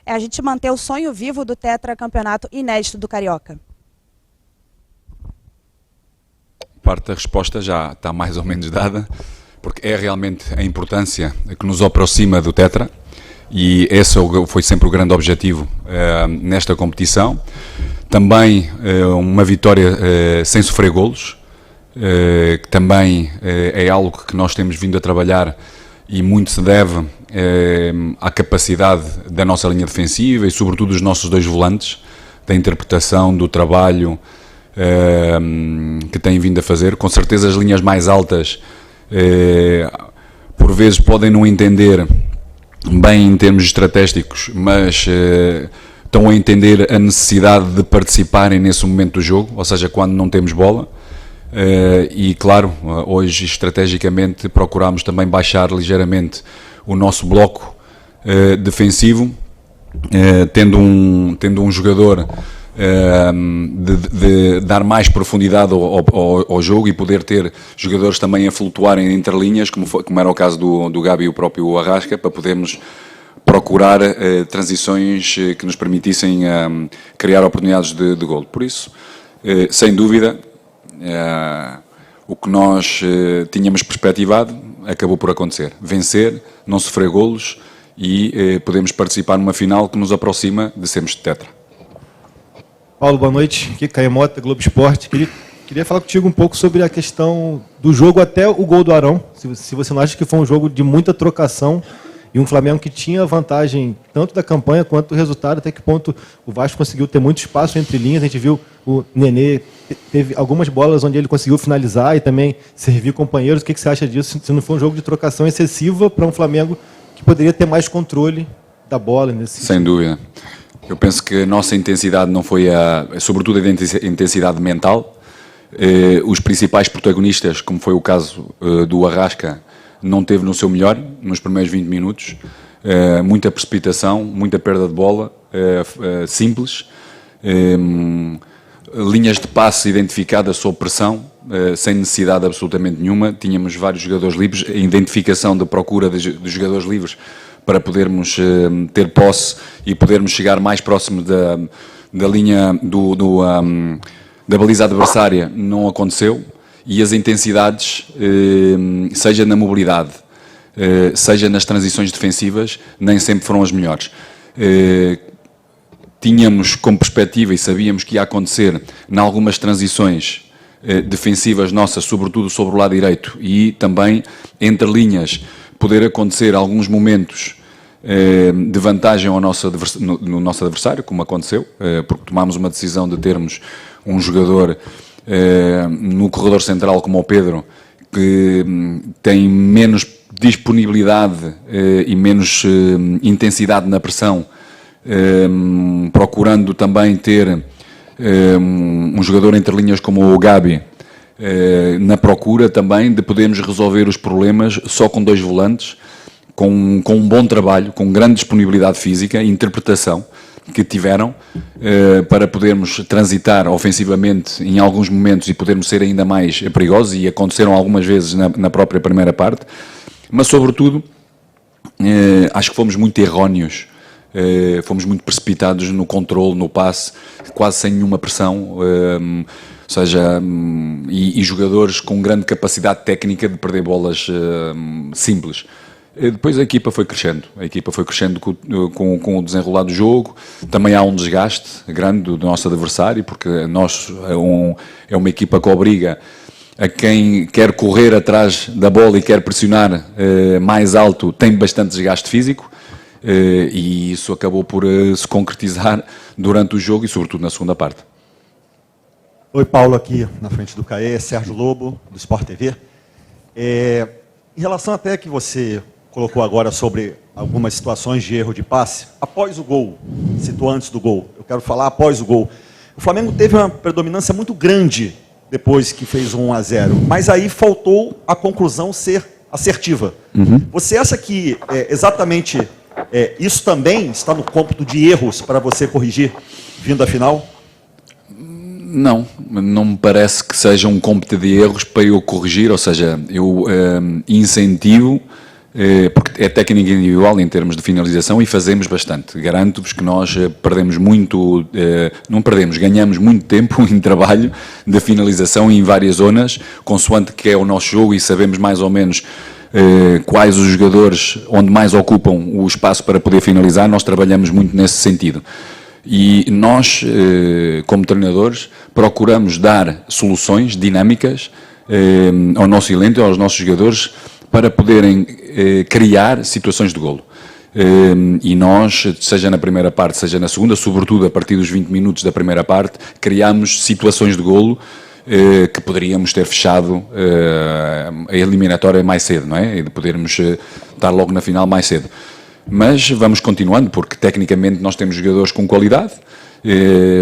é a gente manter o sonho vivo do tetracampeonato inédito do Carioca? Parte da resposta já está mais ou menos dada, porque é realmente a importância que nos aproxima do Tetra, e esse foi sempre o grande objetivo nesta competição. Também uma vitória sem sofrer golos, que também é algo que nós temos vindo a trabalhar e muito se deve à capacidade da nossa linha defensiva e sobretudo dos nossos dois volantes, da interpretação, do trabalho que têm vindo a fazer. Com certeza as linhas mais altas por vezes podem não entender bem em termos estratégicos, mas estão a entender a necessidade de participarem nesse momento do jogo, ou seja, quando não temos bola. E claro, hoje estrategicamente procuramos também baixar ligeiramente o nosso bloco defensivo, tendo um jogador de dar mais profundidade ao jogo e poder ter jogadores também a flutuarem entre linhas, como era o caso do Gabi e o próprio Arrasca, para podermos procurar transições que nos permitissem criar oportunidades de golo. Por isso, sem dúvida, o que nós tínhamos perspectivado acabou por acontecer. Vencer, não sofrer golos e podemos participar numa final que nos aproxima de sermos de tetra. Paulo, boa noite. Aqui Caio Mota, Globo Esporte. Queria falar contigo um pouco sobre a questão do jogo até o gol do Arão. Se você não acha que foi um jogo de muita trocação e um Flamengo que tinha vantagem tanto da campanha quanto do resultado, até que ponto o Vasco conseguiu ter muito espaço entre linhas. A gente viu o Nenê, teve algumas bolas onde ele conseguiu finalizar e também servir companheiros. O que você acha disso? Se não foi um jogo de trocação excessiva para um Flamengo que poderia ter mais controle da bola nesse Sem dúvida. Eu penso que a nossa intensidade não foi sobretudo a intensidade mental. Os principais protagonistas, como foi o caso do Arrasca, não teve no seu melhor nos primeiros 20 minutos. Muita precipitação, muita perda de bola, simples. Linhas de passe identificadas sob pressão, sem necessidade absolutamente nenhuma. Tínhamos vários jogadores livres, a identificação da procura de jogadores livres para podermos ter posse e podermos chegar mais próximo da linha da baliza adversária não aconteceu, e as intensidades, seja na mobilidade, seja nas transições defensivas, nem sempre foram as melhores. Tínhamos como perspectiva e sabíamos que ia acontecer em algumas transições defensivas nossas, sobretudo sobre o lado direito, e também entre linhas poder acontecer alguns momentos de vantagem no nosso adversário, como aconteceu, porque tomámos uma decisão de termos um jogador no corredor central como o Pedro, que tem menos disponibilidade e menos intensidade na pressão, procurando também ter um jogador entre linhas como o Gabi, na procura também de podermos resolver os problemas só com dois volantes, com um bom trabalho, com grande disponibilidade física e interpretação que tiveram, para podermos transitar ofensivamente em alguns momentos e podermos ser ainda mais perigosos, e aconteceram algumas vezes na própria primeira parte, mas sobretudo acho que fomos muito erróneos, fomos muito precipitados no controle, no passe, quase sem nenhuma pressão, ou seja, e jogadores com grande capacidade técnica de perder bolas simples. Depois a equipa foi crescendo com o desenrolar do jogo. Também há um desgaste grande do nosso adversário, porque nós é uma equipa que obriga a quem quer correr atrás da bola e quer pressionar mais alto, tem bastante desgaste físico, e isso acabou por se concretizar durante o jogo e sobretudo na segunda parte. Oi, Paulo, aqui na frente do CAE, Sérgio Lobo, do Sport TV. Em relação até que você colocou agora sobre algumas situações de erro de passe, após o gol, citou antes do gol, eu quero falar após o gol. O Flamengo teve uma predominância muito grande depois que fez 1-0, mas aí faltou a conclusão ser assertiva. Você acha que exatamente isso também está no cômputo de erros para você corrigir vindo à final? Não me parece que seja um cômputo de erros para eu corrigir, ou seja, eu incentivo porque é técnica individual em termos de finalização e fazemos bastante. Garanto-vos que nós perdemos muito, não perdemos, ganhamos muito tempo em trabalho de finalização em várias zonas, consoante que é o nosso jogo e sabemos mais ou menos quais os jogadores onde mais ocupam o espaço para poder finalizar. Nós trabalhamos muito nesse sentido. E nós, como treinadores, procuramos dar soluções dinâmicas ao nosso elenco, aos nossos jogadores, para poderem criar situações de golo. E nós, seja na primeira parte, seja na segunda, sobretudo a partir dos 20 minutos da primeira parte, criamos situações de golo que poderíamos ter fechado a eliminatória mais cedo, não é? E de podermos estar logo na final mais cedo. Mas vamos continuando, porque tecnicamente nós temos jogadores com qualidade.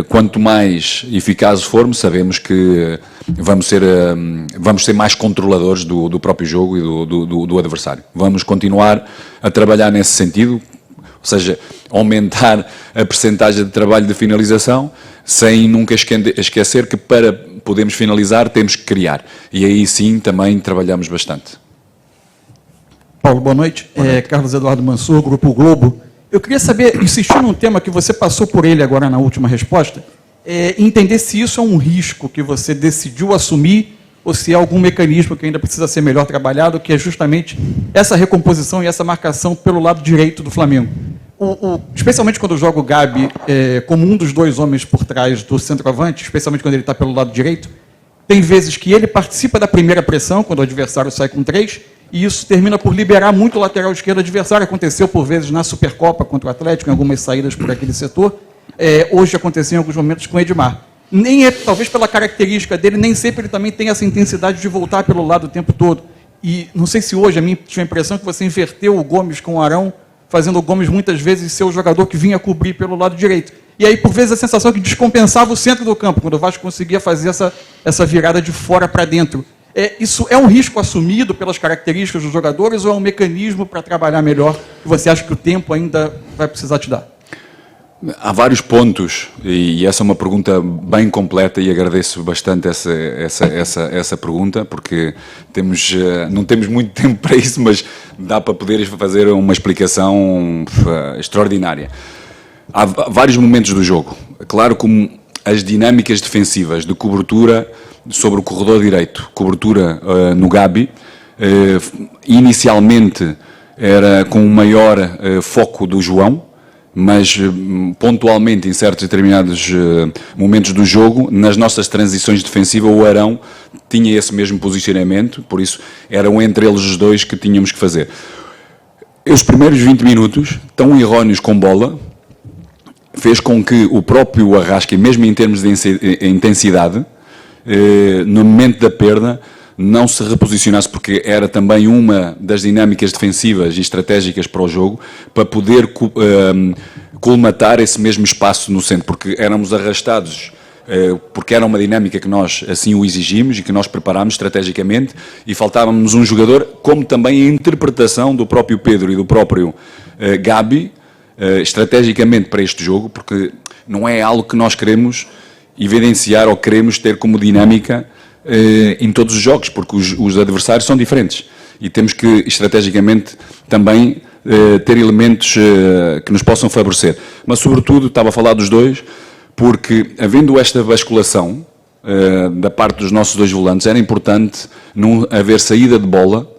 Quanto mais eficazes formos, sabemos que vamos ser mais controladores do próprio jogo e do adversário. Vamos continuar a trabalhar nesse sentido, ou seja, aumentar a percentagem de trabalho de finalização, sem nunca esquecer que para podermos finalizar temos que criar. E aí sim também trabalhamos bastante. Paulo, boa noite. Carlos Eduardo Mansur, Grupo Globo. Eu queria saber, insistir num tema que você passou por ele agora na última resposta, entender se isso é um risco que você decidiu assumir ou se é algum mecanismo que ainda precisa ser melhor trabalhado, que é justamente essa recomposição e essa marcação pelo lado direito do Flamengo. Especialmente quando joga o Gabi como um dos dois homens por trás do centroavante, especialmente quando ele está pelo lado direito, tem vezes que ele participa da primeira pressão, quando o adversário sai com 3, e isso termina por liberar muito o lateral esquerdo adversário. Aconteceu por vezes na Supercopa contra o Atlético, em algumas saídas por aquele setor. Hoje aconteceu em alguns momentos com o Edmar. Talvez pela característica dele, nem sempre ele também tem essa intensidade de voltar pelo lado o tempo todo. E não sei se hoje, a mim tinha a impressão que você inverteu o Gomes com o Arão, fazendo o Gomes muitas vezes ser o jogador que vinha cobrir pelo lado direito. E aí, por vezes, a sensação que descompensava o centro do campo, quando o Vasco conseguia fazer essa virada de fora para dentro. Isso é um risco assumido pelas características dos jogadores ou é um mecanismo para trabalhar melhor que você acha que o tempo ainda vai precisar te dar? Há vários pontos, e essa é uma pergunta bem completa e agradeço bastante essa pergunta, porque não temos muito tempo para isso, mas dá para poder fazer uma explicação extraordinária. Há vários momentos do jogo. Claro, como as dinâmicas defensivas de cobertura sobre o corredor direito, cobertura no Gabi, inicialmente era com um maior foco do João, mas pontualmente em certos determinados momentos do jogo, nas nossas transições defensivas, o Arão tinha esse mesmo posicionamento, por isso eram entre eles os dois que tínhamos que fazer. Os primeiros 20 minutos, tão erróneos com bola, fez com que o próprio Arrasca, mesmo em termos de intensidade, no momento da perda, não se reposicionasse, porque era também uma das dinâmicas defensivas e estratégicas para o jogo, para poder colmatar esse mesmo espaço no centro, porque éramos arrastados, porque era uma dinâmica que nós assim o exigimos e que nós preparámos estrategicamente, e faltava-nos um jogador, como também a interpretação do próprio Pedro e do próprio Gabi, estrategicamente para este jogo, porque não é algo que nós queremos evidenciar ou queremos ter como dinâmica em todos os jogos, porque os adversários são diferentes e temos que estrategicamente também ter elementos que nos possam favorecer. Mas sobretudo estava a falar dos dois, porque havendo esta basculação da parte dos nossos dois volantes, era importante não haver saída de bola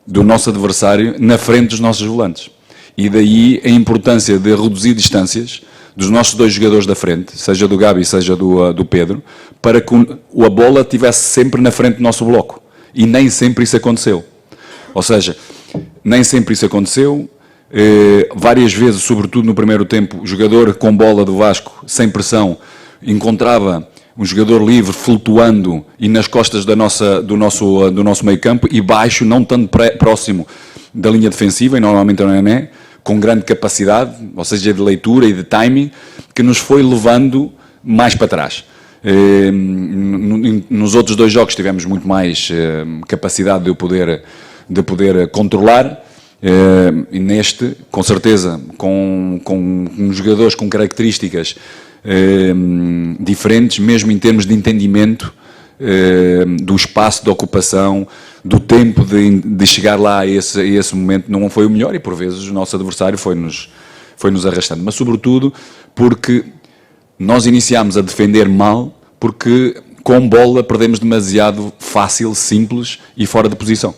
do nosso adversário na frente dos nossos volantes. E daí a importância de reduzir distâncias dos nossos dois jogadores da frente, seja do Gabi, seja do Pedro, para que a bola estivesse sempre na frente do nosso bloco. E nem sempre isso aconteceu. Ou seja, nem sempre isso aconteceu. Várias vezes, sobretudo no primeiro tempo, o jogador com bola do Vasco, sem pressão, encontrava um jogador livre flutuando e nas costas do nosso meio campo e baixo, não tanto próximo da linha defensiva, e normalmente não é, com grande capacidade, ou seja, de leitura e de timing, que nos foi levando mais para trás. Nos outros dois jogos tivemos muito mais capacidade de o poder controlar, e neste, com certeza, com jogadores com características diferentes, mesmo em termos de entendimento do espaço de ocupação, do tempo de chegar lá a esse momento, não foi o melhor e, por vezes, o nosso adversário foi-nos arrastando. Mas, sobretudo, porque nós iniciámos a defender mal, porque com bola perdemos demasiado fácil, simples e fora de posição.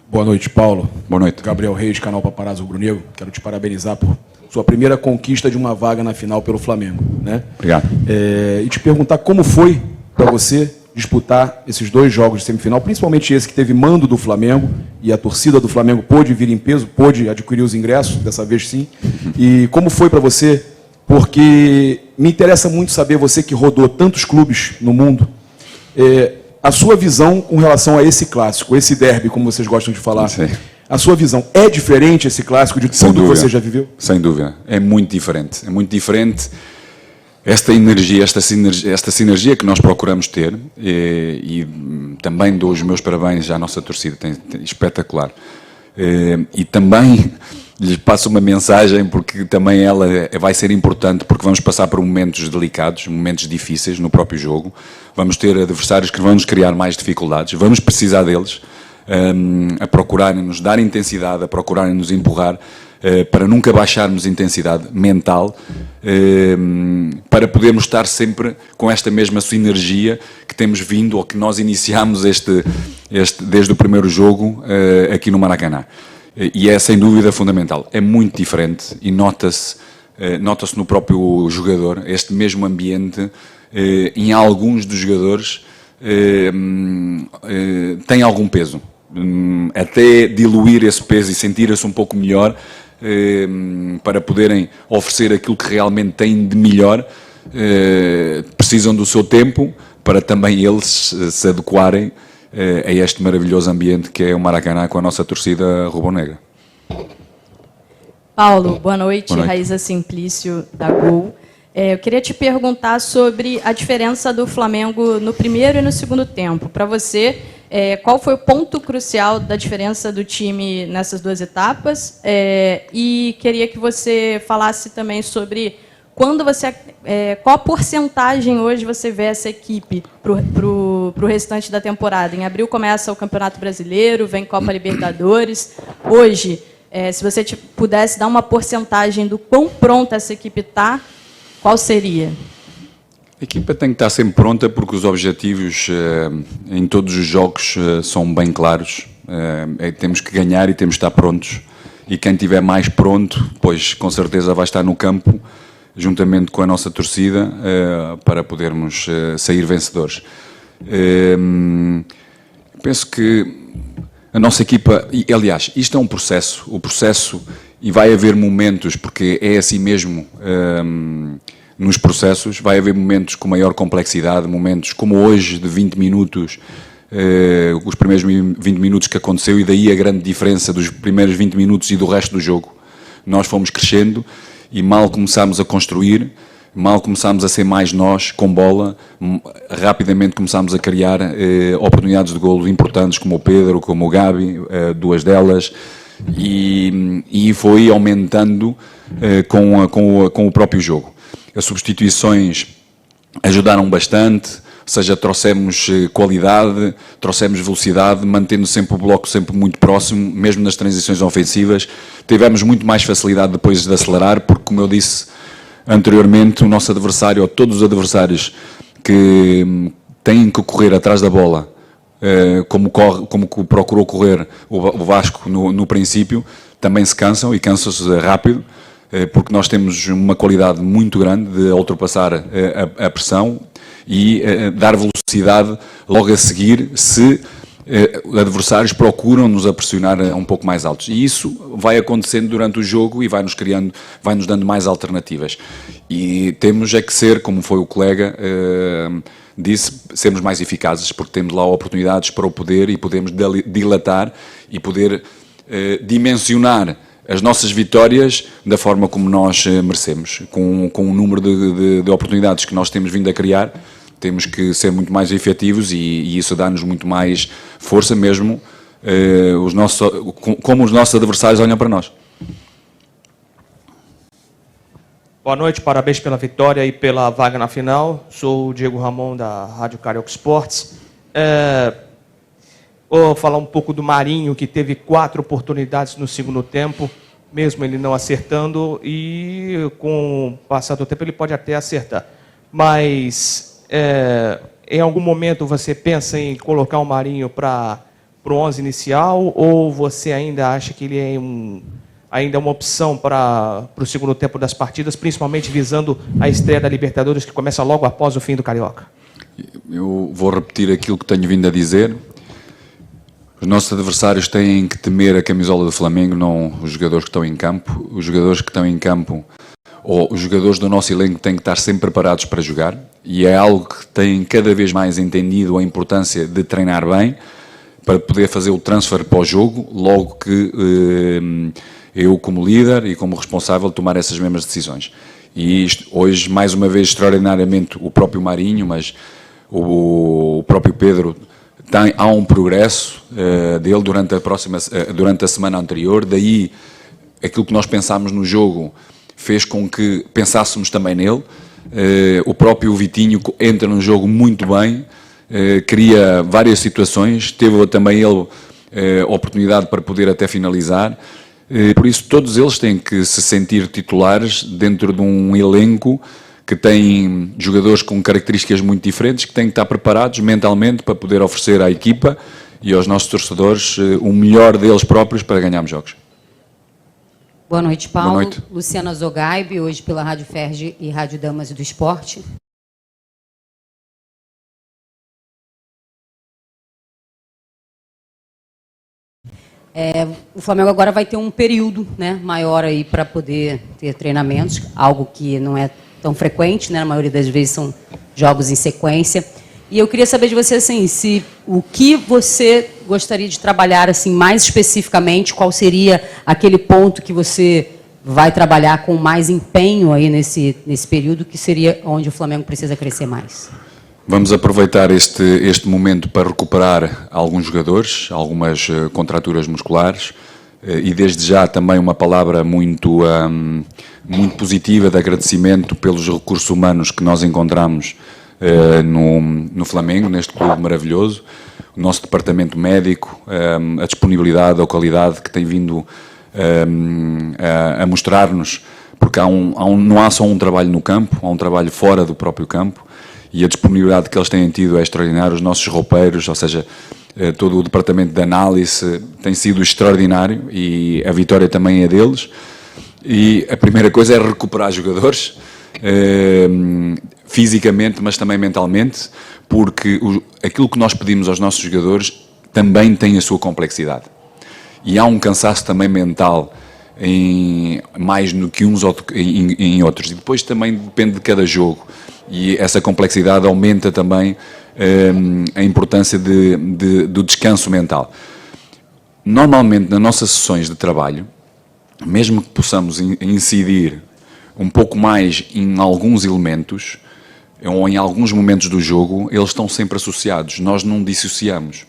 Boa noite, Paulo. Boa noite. Gabriel Reis, canal Paparazzo Rubro-Negro. Quero te parabenizar por sua primeira conquista de uma vaga na final pelo Flamengo, né? Obrigado. E te perguntar como foi para você disputar esses 2 jogos de semifinal, principalmente esse que teve mando do Flamengo, e a torcida do Flamengo pôde vir em peso, pôde adquirir os ingressos, dessa vez sim. E como foi para você? Porque me interessa muito saber, você que rodou tantos clubes no mundo, a sua visão com relação a esse clássico, esse derby, como vocês gostam de falar. Sim. A sua visão é diferente esse clássico de tudo que você já viveu? Sem dúvida. É muito diferente. É muito diferente esta energia, esta sinergia que nós procuramos ter, e também dou os meus parabéns à nossa torcida, espetacular. E também lhes passo uma mensagem, porque também ela vai ser importante, porque vamos passar por momentos delicados, momentos difíceis no próprio jogo, vamos ter adversários que vão nos criar mais dificuldades, vamos precisar deles, a procurarem-nos dar intensidade, a procurarem-nos empurrar, para nunca baixarmos intensidade mental, para podermos estar sempre com esta mesma sinergia que temos vindo, ou que nós iniciámos desde o primeiro jogo aqui no Maracanã. E é sem dúvida fundamental. É muito diferente e nota-se no próprio jogador este mesmo ambiente. Em alguns dos jogadores tem algum peso. Até diluir esse peso e sentir-se um pouco melhor, para poderem oferecer aquilo que realmente têm de melhor, precisam do seu tempo para também eles se adequarem a este maravilhoso ambiente que é o Maracanã, com a nossa torcida rubro-negra. Paulo, boa noite. Boa noite. Raíza Simplício, da Gol. Eu queria te perguntar sobre a diferença do Flamengo no primeiro e no segundo tempo. Para você, qual foi o ponto crucial da diferença do time nessas 2 etapas? E queria que você falasse também sobre qual a porcentagem hoje você vê essa equipe para o restante da temporada. Em abril começa o Campeonato Brasileiro, vem Copa Libertadores. Hoje, se você pudesse dar uma porcentagem do quão pronta essa equipe está, qual seria? A equipa tem que estar sempre pronta, porque os objetivos em todos os jogos são bem claros. Temos que ganhar e temos que estar prontos. E quem estiver mais pronto, pois com certeza vai estar no campo, juntamente com a nossa torcida, para podermos sair vencedores. Penso que a nossa equipa, e, aliás, isto é um processo, e vai haver momentos, porque é assim mesmo, nos processos, vai haver momentos com maior complexidade, momentos como hoje, de 20 minutos, os primeiros 20 minutos que aconteceu, e daí a grande diferença dos primeiros 20 minutos e do resto do jogo. Nós fomos crescendo, e mal começámos a construir, mal começámos a ser mais nós, com bola, rapidamente começámos a criar oportunidades de golo importantes, como o Pedro, como o Gabi, 2 delas, e foi aumentando com o próprio jogo. As substituições ajudaram bastante, ou seja, trouxemos qualidade, trouxemos velocidade, mantendo sempre o bloco sempre muito próximo, mesmo nas transições ofensivas. Tivemos muito mais facilidade depois de acelerar, porque, como eu disse anteriormente, o nosso adversário, ou todos os adversários que têm que correr atrás da bola, como procurou correr o Vasco no princípio, também se cansam, e cansam-se rápido, porque nós temos uma qualidade muito grande de ultrapassar a pressão e dar velocidade logo a seguir, se adversários procuram nos a pressionar um pouco mais altos. E isso vai acontecendo durante o jogo e vai-nos dando mais alternativas. E temos é que ser, como foi o colega disse, sermos mais eficazes, porque temos lá oportunidades para o poder, e podemos dilatar e poder dimensionar as nossas vitórias da forma como nós merecemos. Com o número de oportunidades que nós temos vindo a criar, temos que ser muito mais efetivos, e isso dá-nos muito mais força mesmo, como os nossos adversários olham para nós. Boa noite, parabéns pela vitória e pela vaga na final. Sou o Diego Ramon, da Rádio Carioca Esportes. Vou falar um pouco do Marinho, que teve 4 oportunidades no segundo tempo, mesmo ele não acertando, e com o passar do tempo ele pode até acertar. Mas em algum momento você pensa em colocar o Marinho para o 11 inicial, ou você ainda acha que ele é ainda uma opção para o segundo tempo das partidas, principalmente visando a estreia da Libertadores, que começa logo após o fim do Carioca? Eu vou repetir aquilo que tenho vindo a dizer. Os nossos adversários têm que temer a camisola do Flamengo, não os jogadores que estão em campo. Os jogadores que estão em campo, ou os jogadores do nosso elenco, têm que estar sempre preparados para jogar, e é algo que têm cada vez mais entendido a importância de treinar bem, para poder fazer o transfer para o jogo, logo que eu, como líder e como responsável, tomar essas mesmas decisões. E isto, hoje, mais uma vez, extraordinariamente, o próprio Marinho, mas o próprio Pedro, há um progresso dele durante a semana anterior, daí aquilo que nós pensámos no jogo fez com que pensássemos também nele. O próprio Vitinho entra no jogo muito bem, cria várias situações, teve também ele a oportunidade para poder até finalizar. Por isso, todos eles têm que se sentir titulares dentro de um elenco que tem jogadores com características muito diferentes, que têm que estar preparados mentalmente para poder oferecer à equipa e aos nossos torcedores o melhor deles próprios para ganharmos jogos. Boa noite, Paulo. Boa noite. Luciana Zogaib, hoje pela Rádio Ferge e Rádio Damas do Esporte. O Flamengo agora vai ter um período, né, maior aí para poder ter treinamentos, algo que não é tão frequente, né, na maioria das vezes são jogos em sequência. E eu queria saber de você, assim, o que você gostaria de trabalhar, assim, mais especificamente, qual seria aquele ponto que você vai trabalhar com mais empenho aí nesse período, que seria onde o Flamengo precisa crescer mais? Vamos aproveitar este momento para recuperar alguns jogadores, algumas contraturas musculares, e desde já também uma palavra muito positiva de agradecimento pelos recursos humanos que nós encontramos no Flamengo, neste clube maravilhoso. O nosso departamento médico, a disponibilidade, a qualidade que tem vindo a mostrar-nos, porque não há só um trabalho no campo, há um trabalho fora do próprio campo, e a disponibilidade que eles têm tido é extraordinária. Os nossos roupeiros, ou seja, todo o departamento de análise tem sido extraordinário, e a vitória também é deles. E a primeira coisa é recuperar jogadores, fisicamente, mas também mentalmente, porque aquilo que nós pedimos aos nossos jogadores também tem a sua complexidade. E há um cansaço também mental, mais no que uns em outros. E depois também depende de cada jogo. E essa complexidade aumenta também a importância do descanso mental. Normalmente, nas nossas sessões de trabalho, mesmo que possamos incidir um pouco mais em alguns elementos, ou em alguns momentos do jogo, eles estão sempre associados, nós não dissociamos.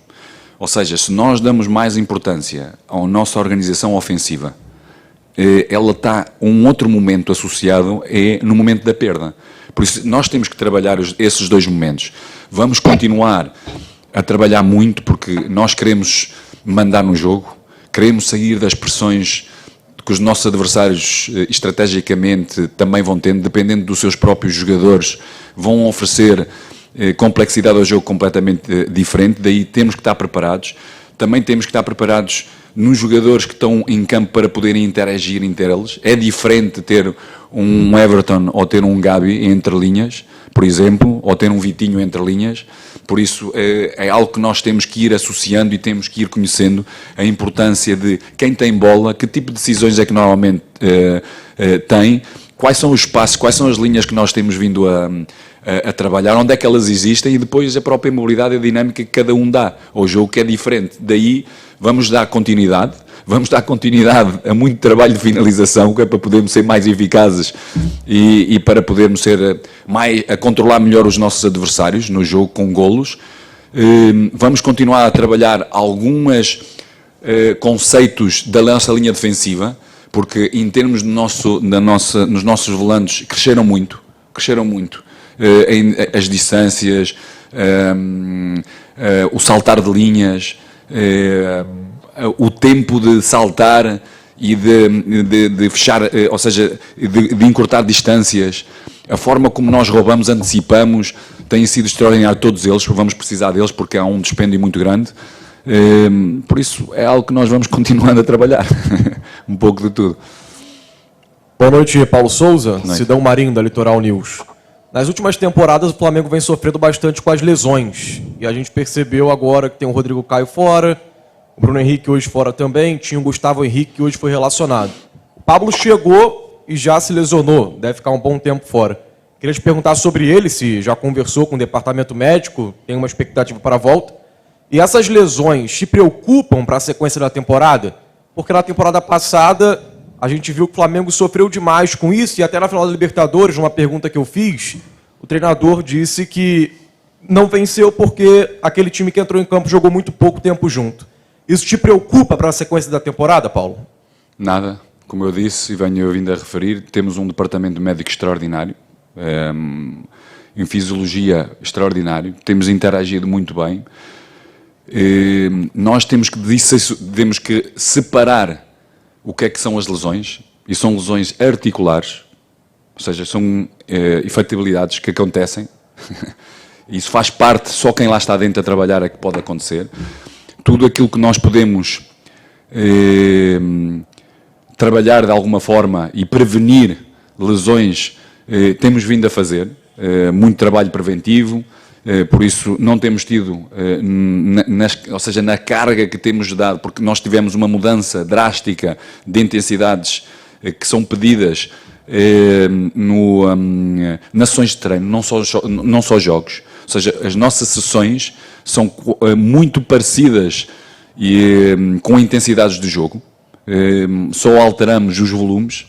Ou seja, se nós damos mais importância à nossa organização ofensiva, ela está um outro momento associado, no momento da perda. Por isso, nós temos que trabalhar esses dois momentos. Vamos continuar a trabalhar muito, porque nós queremos mandar no jogo, queremos sair das pressões que os nossos adversários, estrategicamente, também vão tendo, dependendo dos seus próprios jogadores, vão oferecer complexidade ao jogo completamente diferente, daí temos que estar preparados. Também temos que estar preparados nos jogadores que estão em campo para poderem interagir entre eles. É diferente ter um Everton ou ter um Gabi entre linhas, por exemplo, ou ter um Vitinho entre linhas. Por isso, é algo que nós temos que ir associando e temos que ir conhecendo a importância de quem tem bola, que tipo de decisões é que normalmente tem, quais são os espaços, quais são as linhas que nós temos vindo a trabalhar, onde é que elas existem, e depois a própria mobilidade e a dinâmica que cada um dá ao jogo, que é diferente. Daí vamos dar continuidade a muito trabalho de finalização, que é para podermos ser mais eficazes e para podermos ser a controlar melhor os nossos adversários no jogo com golos. Vamos continuar a trabalhar alguns conceitos da nossa linha defensiva, porque em termos nos nossos volantes cresceram muito, as distâncias, o saltar de linhas, o tempo de saltar e de fechar, ou seja, de encurtar distâncias, a forma como nós roubamos, antecipamos, tem sido extraordinário todos eles, vamos precisar deles porque há um dispêndio muito grande, por isso é algo que nós vamos continuando a trabalhar, um pouco de tudo. Boa noite, Paulo Souza, Sidão Marinho, da Litoral News. Nas últimas temporadas, o Flamengo vem sofrendo bastante com as lesões, e a gente percebeu agora que tem o Rodrigo Caio fora, o Bruno Henrique hoje fora também, tinha o Gustavo Henrique que hoje foi relacionado. O Pablo chegou e já se lesionou, deve ficar um bom tempo fora. Queria te perguntar sobre ele, se já conversou com o departamento médico, tem uma expectativa para a volta. E essas lesões te preocupam para a sequência da temporada? Porque na temporada passada a gente viu que o Flamengo sofreu demais com isso, e até na final da Libertadores, numa pergunta que eu fiz, o treinador disse que não venceu porque aquele time que entrou em campo jogou muito pouco tempo junto. Isso te preocupa para a sequência da temporada, Paulo? Nada. Como eu disse e venho vindo a referir, temos um departamento médico extraordinário, em fisiologia extraordinário, temos interagido muito bem. Nós temos que separar o que é que são as lesões, e são lesões articulares, ou seja, são infectabilidades que acontecem. Isso faz parte, só quem lá está dentro a trabalhar é que pode acontecer. Tudo aquilo que nós podemos trabalhar de alguma forma e prevenir lesões, temos vindo a fazer, muito trabalho preventivo, por isso não temos tido, ou seja, na carga que temos dado, porque nós tivemos uma mudança drástica de intensidades que são pedidas nas sessões de treino, não só jogos. Ou seja, as nossas sessões são muito parecidas com intensidades de jogo, só alteramos os volumes,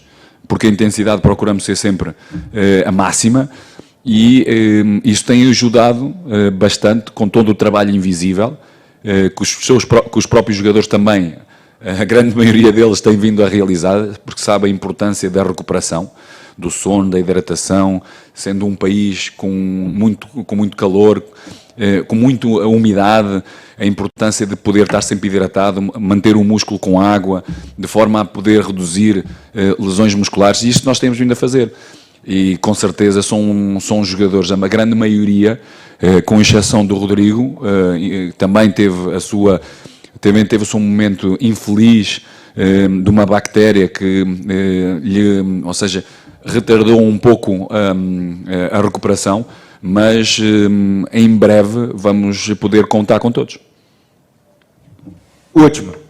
porque a intensidade procuramos ser sempre a máxima, e isso tem ajudado bastante com todo o trabalho invisível, que os próprios jogadores também, a grande maioria deles tem vindo a realizar, porque sabe a importância da recuperação, do sono, da hidratação, sendo um país com muito calor, com muita umidade, a importância de poder estar sempre hidratado, manter o músculo com água, de forma a poder reduzir lesões musculares, e isto nós temos vindo a fazer. E com certeza são jogadores, a grande maioria, com exceção do Rodrigo, também teve o seu momento infeliz de uma bactéria que ou seja, retardou um pouco a recuperação, mas em breve vamos poder contar com todos. Última.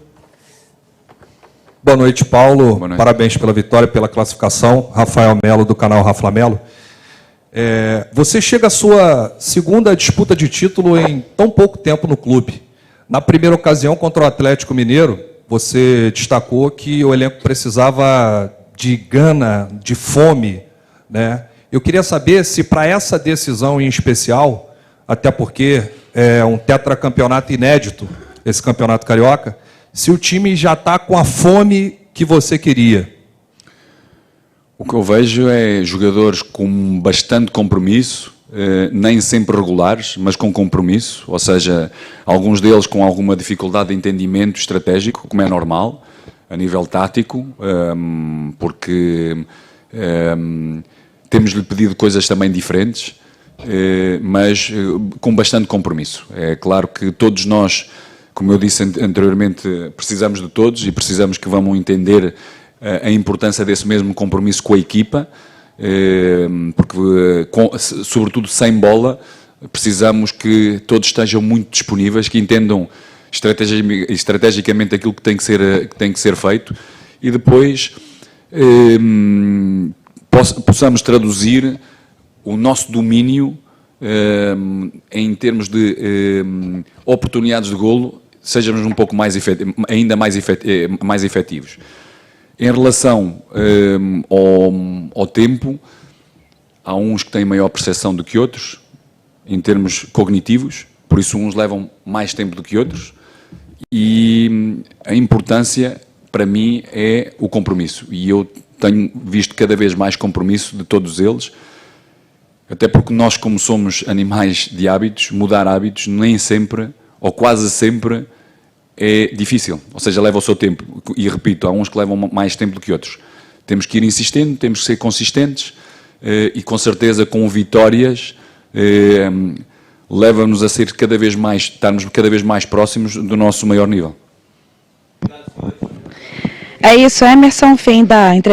Boa noite, Paulo. Boa noite. Parabéns pela vitória, pela classificação. Rafael Melo, do canal Rafa Melo. Você chega à sua segunda disputa de título em tão pouco tempo no clube. Na primeira ocasião, contra o Atlético Mineiro, você destacou que o elenco precisava de gana, de fome, né? Eu queria saber se para essa decisão em especial, até porque é um tetracampeonato inédito, esse campeonato carioca, se o time já está com a fome que você queria. O que eu vejo é jogadores com bastante compromisso, nem sempre regulares, mas com compromisso, ou seja, alguns deles com alguma dificuldade de entendimento estratégico, como é normal, a nível tático, porque temos-lhe pedido coisas também diferentes, mas com bastante compromisso. É claro que todos nós, como eu disse anteriormente, precisamos de todos e precisamos que vão entender a importância desse mesmo compromisso com a equipa, porque, sobretudo sem bola, precisamos que todos estejam muito disponíveis, que entendam estrategicamente aquilo que tem que ser feito, e depois possamos traduzir o nosso domínio em termos de oportunidades de golo, sejamos um pouco ainda mais efetivos. Em relação ao tempo, há uns que têm maior percepção do que outros, em termos cognitivos, por isso uns levam mais tempo do que outros, e a importância para mim, é o compromisso. E eu tenho visto cada vez mais compromisso de todos eles, até porque nós, como somos animais de hábitos, mudar hábitos nem sempre, ou quase sempre, é difícil. Ou seja, leva o seu tempo. E repito, há uns que levam mais tempo do que outros. Temos que ir insistindo, temos que ser consistentes, e com certeza com vitórias leva-nos a ser cada vez mais, estarmos cada vez mais próximos do nosso maior nível. É isso, Emerson, fim da entrevista.